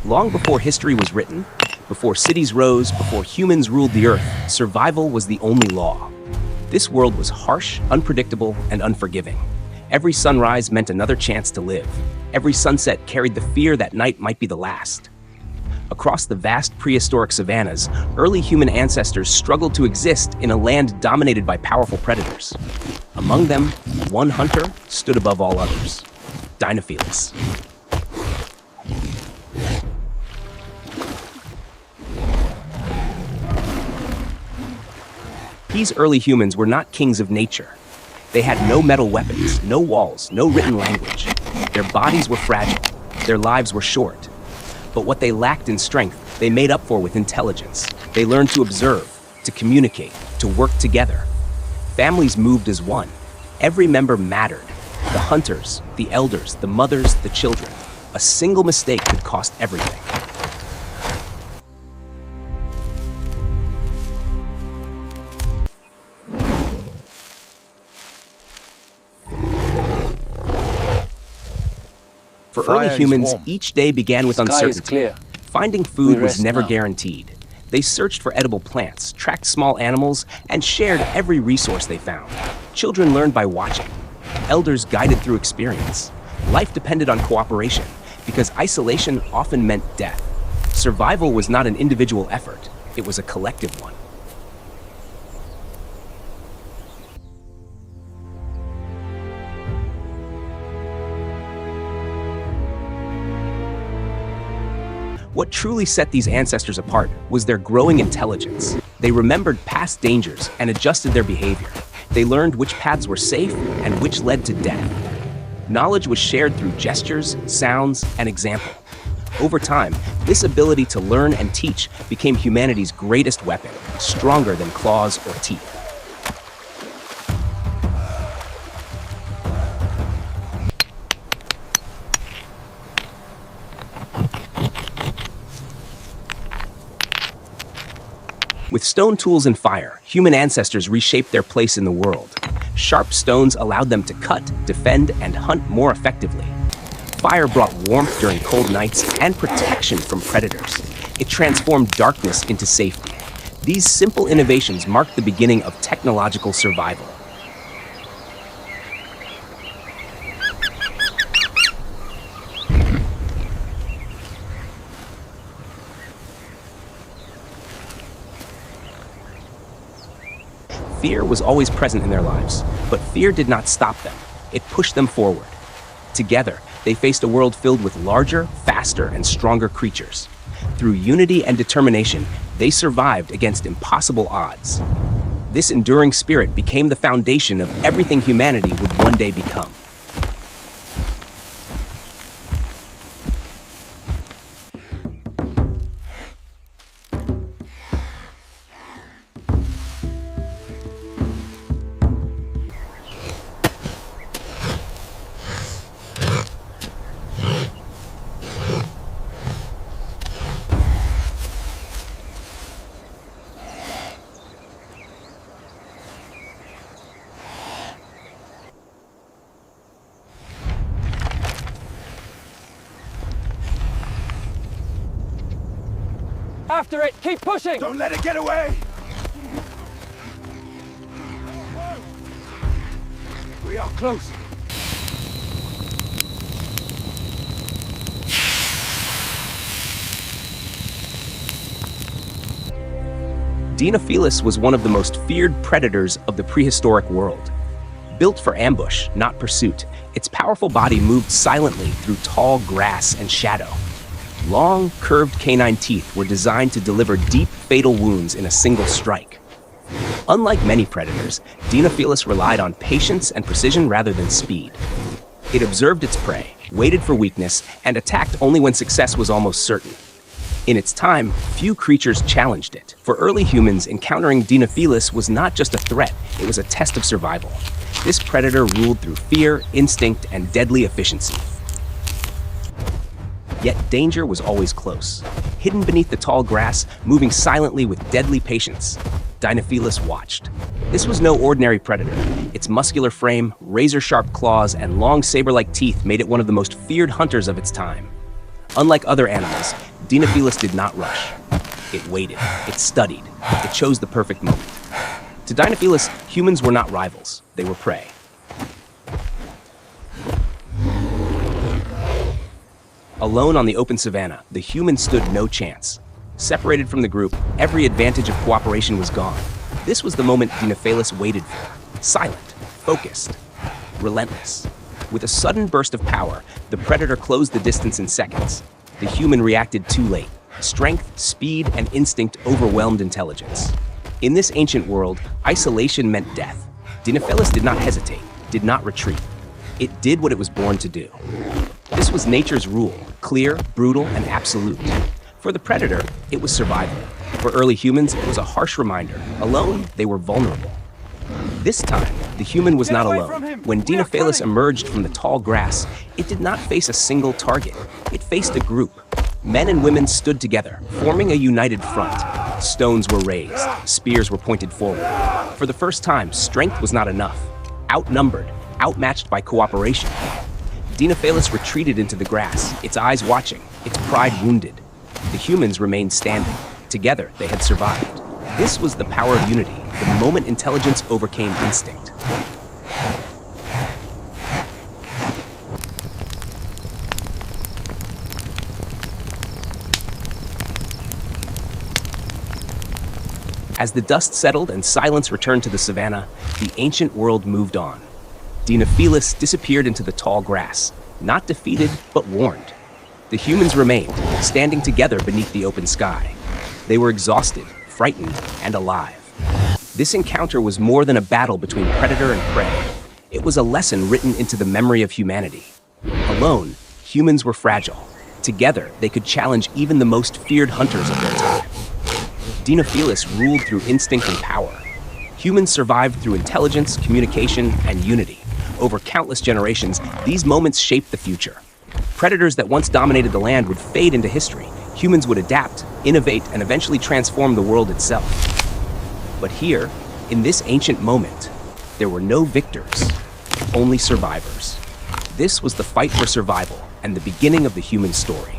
Long before history was written, before cities rose, before humans ruled the earth, survival was the only law. This world was harsh, unpredictable, and unforgiving. Every sunrise meant another chance to live. Every sunset carried the fear that night might be the last. Across the vast prehistoric savannas, early human ancestors struggled to exist in a land dominated by powerful predators. Among them, one hunter stood above all others: Dinofelis. These early humans were not kings of nature. They had no metal weapons, no walls, no written language. Their bodies were fragile. Their lives were short. But what they lacked in strength, they made up for with intelligence. They learned to observe, to communicate, to work together. Families moved as one. Every member mattered. The hunters, the elders, the mothers, the children. A single mistake could cost everything. For early humans, each day began with uncertainty. Finding food was never guaranteed. They searched for edible plants, tracked small animals, and shared every resource they found. Children learned by watching. Elders guided through experience. Life depended on cooperation, because isolation often meant death. Survival was not an individual effort, it was a collective one. What truly set these ancestors apart was their growing intelligence. They remembered past dangers and adjusted their behavior. They learned which paths were safe and which led to death. Knowledge was shared through gestures, sounds, and example. Over time, this ability to learn and teach became humanity's greatest weapon, stronger than claws or teeth. With stone tools and fire, human ancestors reshaped their place in the world. Sharp stones allowed them to cut, defend, and hunt more effectively. Fire brought warmth during cold nights and protection from predators. It transformed darkness into safety. These simple innovations marked the beginning of technological survival. Fear was always present in their lives, but fear did not stop them. It pushed them forward. Together, they faced a world filled with larger, faster, and stronger creatures. Through unity and determination, they survived against impossible odds. This enduring spirit became the foundation of everything humanity would one day become. After it! Keep pushing! Don't let it get away! We are close. Dinofelis was one of the most feared predators of the prehistoric world. Built for ambush, not pursuit, its powerful body moved silently through tall grass and shadow. Long, curved canine teeth were designed to deliver deep, fatal wounds in a single strike. Unlike many predators, Dinofelis relied on patience and precision rather than speed. It observed its prey, waited for weakness, and attacked only when success was almost certain. In its time, few creatures challenged it. For early humans, encountering Dinofelis was not just a threat, it was a test of survival. This predator ruled through fear, instinct, and deadly efficiency. Yet danger was always close. Hidden beneath the tall grass, moving silently with deadly patience, Dinofelis watched. This was no ordinary predator. Its muscular frame, razor-sharp claws, and long saber-like teeth made it one of the most feared hunters of its time. Unlike other animals, Dinofelis did not rush. It waited, it studied, it chose the perfect moment. To Dinofelis, humans were not rivals, they were prey. Alone on the open savanna, the human stood no chance. Separated from the group, every advantage of cooperation was gone. This was the moment Dinofelis waited for. Silent, focused, relentless. With a sudden burst of power, the predator closed the distance in seconds. The human reacted too late. Strength, speed, and instinct overwhelmed intelligence. In this ancient world, isolation meant death. Dinofelis did not hesitate, did not retreat. It did what it was born to do. This was nature's rule, clear, brutal, and absolute. For the predator, it was survival. For early humans, it was a harsh reminder. Alone, they were vulnerable. This time, the human was not alone. When Dinofelis emerged from the tall grass, it did not face a single target. It faced a group. Men and women stood together, forming a united front. Stones were raised, spears were pointed forward. For the first time, strength was not enough. Outnumbered, outmatched by cooperation. Dinofelis retreated into the grass, its eyes watching, its pride wounded. The humans remained standing. Together, they had survived. This was the power of unity, the moment intelligence overcame instinct. As the dust settled and silence returned to the savanna, the ancient world moved on. Dinofelis disappeared into the tall grass, not defeated, but warned. The humans remained, standing together beneath the open sky. They were exhausted, frightened, and alive. This encounter was more than a battle between predator and prey. It was a lesson written into the memory of humanity. Alone, humans were fragile. Together, they could challenge even the most feared hunters of their time. Dinofelis ruled through instinct and power. Humans survived through intelligence, communication, and unity. Over countless generations, these moments shaped the future. Predators that once dominated the land would fade into history. Humans would adapt, innovate, and eventually transform the world itself. But here, in this ancient moment, there were no victors, only survivors. This was the fight for survival and the beginning of the human story.